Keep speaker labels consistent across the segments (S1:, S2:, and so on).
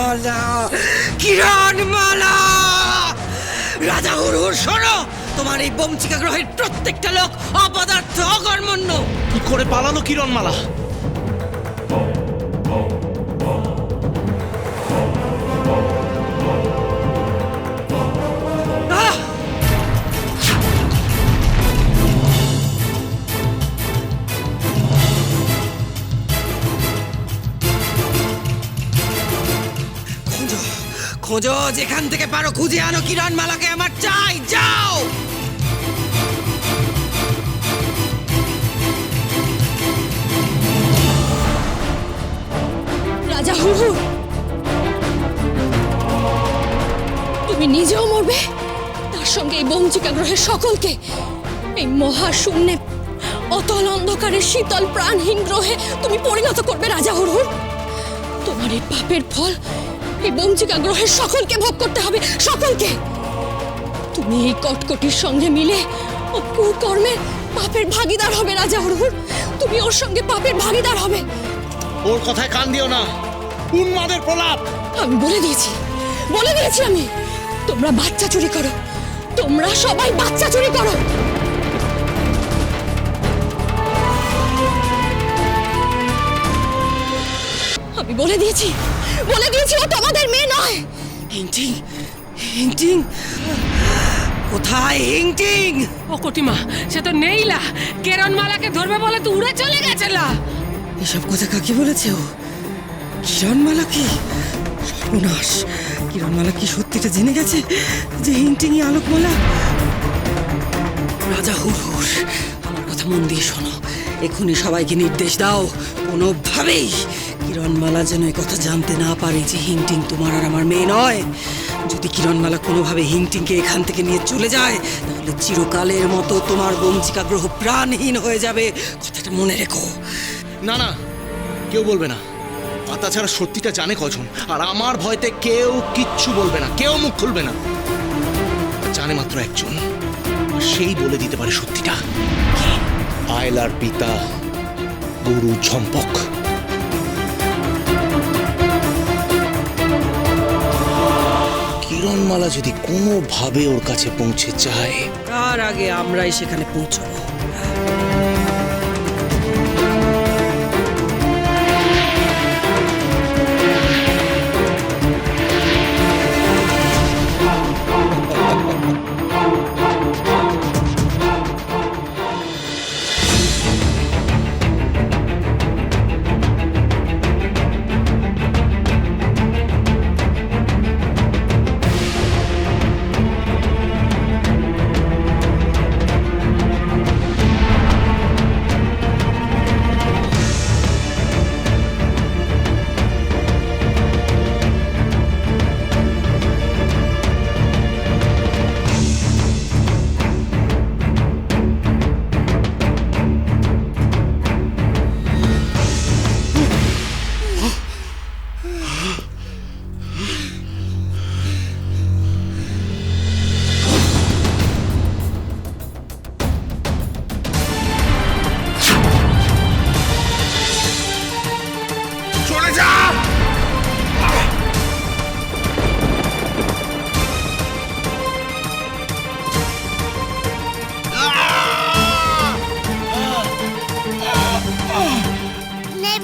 S1: কিরণমালা, কিরণমালা! রাজা হুড়হুড় শোনো, তোমার এই বঞ্চিকা গ্রহের প্রত্যেকটা লোক অপদার্থ, অকর্মণ্য।
S2: কি করে পালালো কিরণমালা?
S1: আহ! খোঁজো, খোঁজো, যেখান থেকে পারো খুঁজে আনো কিরণমালাকে, আমার চাই। যাও!
S3: রাজা হুড়হুড়, তুমি নিজেও মরবে, তার সঙ্গে এই বঞ্চিকা গ্রহের সকলকে। এই মহাশূন্যে অতল অন্ধকারের শীতল প্রাণহীন গ্রহে তুমি পরিণত করবে রাজা হুড়হুড়। তোমার এই পাপের ফল এই বঞ্চিকা গ্রহের সকলকে ভোগ করতে হবে, সকলকে। তুমি এই কটকটির সঙ্গে মিলে ও কুকর্মের পাপের ভাগীদার হবে রাজা হুড়হুড়। তুমি ওর সঙ্গে পাপের ভাগীদার হবে।
S2: ওর কথায় কান দিও না, উন্মাদের প্রলাপ।
S3: আমি বলে দিয়েছি আমি, তোমরা বাচ্চা চুরি করো, তোমরা সবাই বাচ্চা চুরি করো। আমি বলে দিয়েছি ও তোমাদের মেয়ে নয়।
S1: হিংটিং, হিংটিং, কোথায় হিংটিং?
S4: ও কটিমা, সে তো নেইলা। কিরণমালাকে ধরবে বলে তো উড়ে চলে গেছেলা।
S1: এসব কথা কাকে বলেছে ও? কিরণমালা কি? সর্বনাশ! কিরণমালা কি সত্যিটা জেনে গেছে যে হিংটিং আলোকমালা? রাজা হুড়হুড়, আমার কথা মন দিয়ে শোনো। এক্ষুনি সবাইকে নির্দেশ দাও, কোনোভাবেই কিরণমালা যেন এই কথা জানতে না পারে যে হিংটিং তোমার আর আমার মেয়ে নয়। যদি কিরণমালা কোনোভাবে হিংটিংকে এখান থেকে নিয়ে চলে যায়, তাহলে চিরকালের মতো তোমার বঞ্চিকা গ্রহ প্রাণহীন হয়ে যাবে। কথাটা মনে রেখো।
S2: না না, কেউ বলবে না। আর তাছাড়া সত্যিটা জানে কজন? আর আমার ভয়তে কেউ কিচ্ছু বলবে না, কেউ মুখ খুলবে না। জানে মাত্র একজন, আর সেই বলে দিতে পারে সত্যিটা। আয়লার পিতা গুরু ঝম্পক। কিরণমালা যদি কোনোভাবে ওর কাছে পৌঁছে যায়,
S1: তার আগে আমরাই সেখানে পৌঁছবো।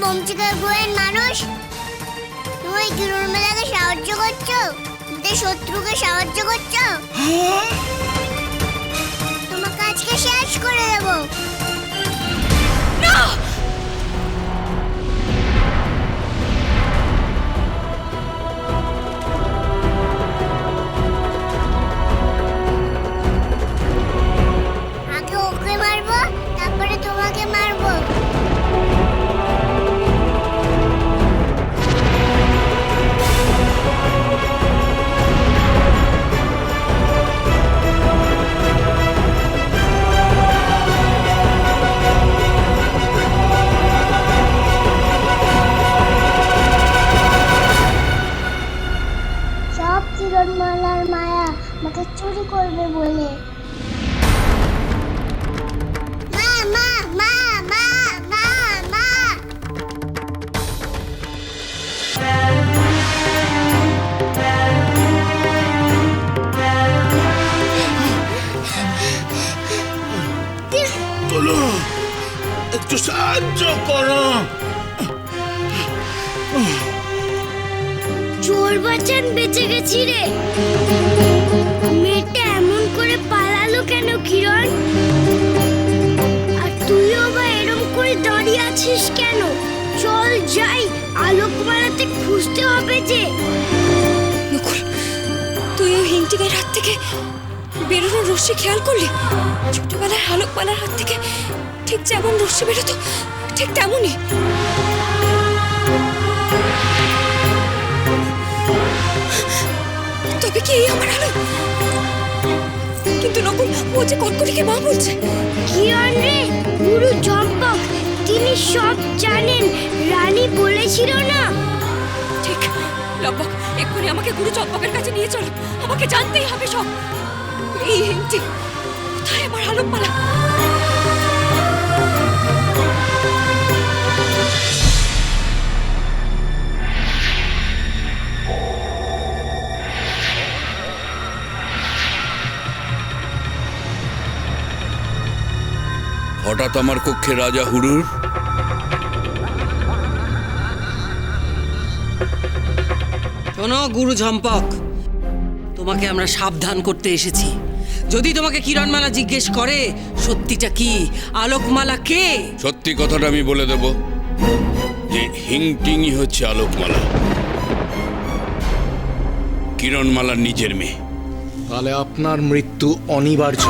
S5: বঞ্চিকা গ্রহের মানুষ, তুমি কিরণমালাকে সাহায্য করছো, তোমাদের শত্রুকে সাহায্য করছো। তোমাকে আজকে শেষ করে দেবো। আগে ওকে মারবো, তারপরে তোমাকে মারবো। সব কিরণমালার মায়া আমাকে চুরি করবে বলে। মা মা মা মা মা মা
S6: করো।
S5: চোর বাঁচান বেঁচে গেছি রে। মেয়েটা এমন করে পালালো কেন কিরণ? আর তুইও বা এরম করে দাঁড়িয়ে আছিস কেন? চল যাই, আলোকমালাতে খুঁজতে হবে যে।
S3: নকুল, তুই ওই হিংটিংয়ের হাত থেকে বেরোনোর রশ্মি খেয়াল করলি? ছোটবেলায় আলোকমালার হাত থেকে ঠিক যেমন রশ্মি বেরোতো ঠিক তেমনই। তবে কি এই আমার আলো? কিন্তু নকুল, ও যে কটকটিকে মা বলছে।
S5: কিরণ রে, গুরু চম্পক তিনি সব জানেন, রানী বলেছিল না?
S3: ঠিক, লম্বক এক্ষুনি আমাকে গুরু চম্পকের কাছে নিয়ে চলো। আমাকে জানতেই হবে সব। এই হিংটি কোথায় আমার আলোকমালা?
S7: হঠাৎ আমার কক্ষে রাজা হুড়ুর।
S1: শোনো গুরু ঝম্পক, তোমাকে আমরা সাবধান করতে এসেছি। যদি তোমাকে কিরণমালা জিজ্ঞেস করে সত্যিটা কি, আলোকমালা কে,
S7: সত্যি কথাটা আমি বলে দেব যে হিংটিংই হচ্ছে আলোকমালা, কিরণমালার নিজের মেয়ে।
S2: তাহলে আপনার মৃত্যু অনিবার্য।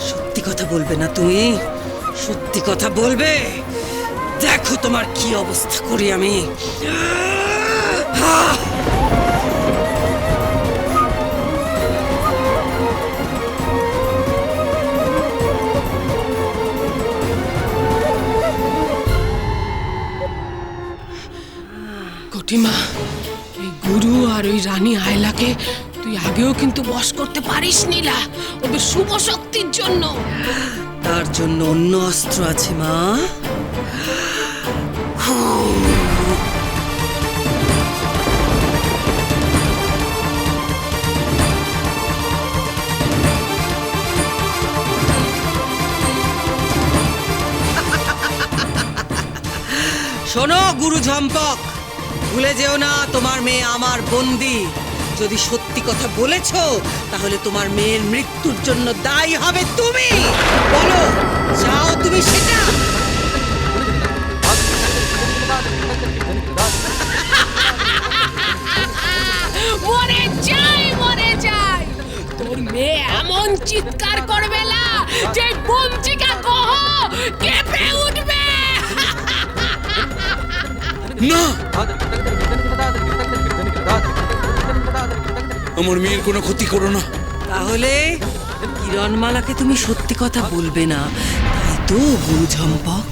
S1: সত্যি কথা বলবে না তুমি? সত্যি কথা বলবে? দেখো তোমার কি অবস্থা করি আমি।
S4: কটিমা, এই গুরু আর ওই রানী আয়লাকে তুই আগেও কিন্তু বশ করতে পারিস নীলা, ওদের শুভ শক্তির জন্য।
S1: তার জন্য অন্য অস্ত্র আছে মা। শোনো গুরু ঝম্পক, ভুলে যেও না তোমার মেয়ে আমার বন্দি। যদি সত্যি কথা বলেছো তাহলে তোমার মেয়ের মৃত্যুর জন্য দায়ী হবে তুমি। বলো, চাও তুমি সেটা?
S4: মরে যাই, মরে যাই। তোর মেয়ে এমন চিৎকার করবে না যে বঞ্চিকা কহ কেঁপে উঠবে।
S7: না, আমার মেয়ের কোনো ক্ষতি করো না।
S1: তাহলে কিরণমালাকে তুমি সত্যি কথা বলবে না, তাই তো গুরু ঝম্পক?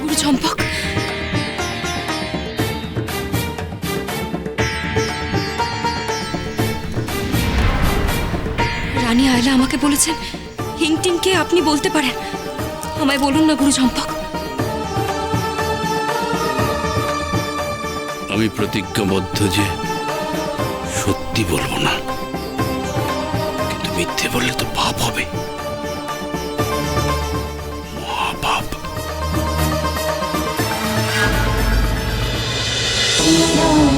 S3: গুরু চম্পক, রানী আয়লা আমাকে বলেছেন হিংটিংকে আপনি বলতে পারেন। আমায় বলুন না গুরু চম্পক।
S7: আমি প্রতিজ্ঞাবদ্ধ যে সত্যি বলবো না, কিন্তু মিথ্যে বললে তো পাপ হবে, মহাপাপ।
S5: কিরণ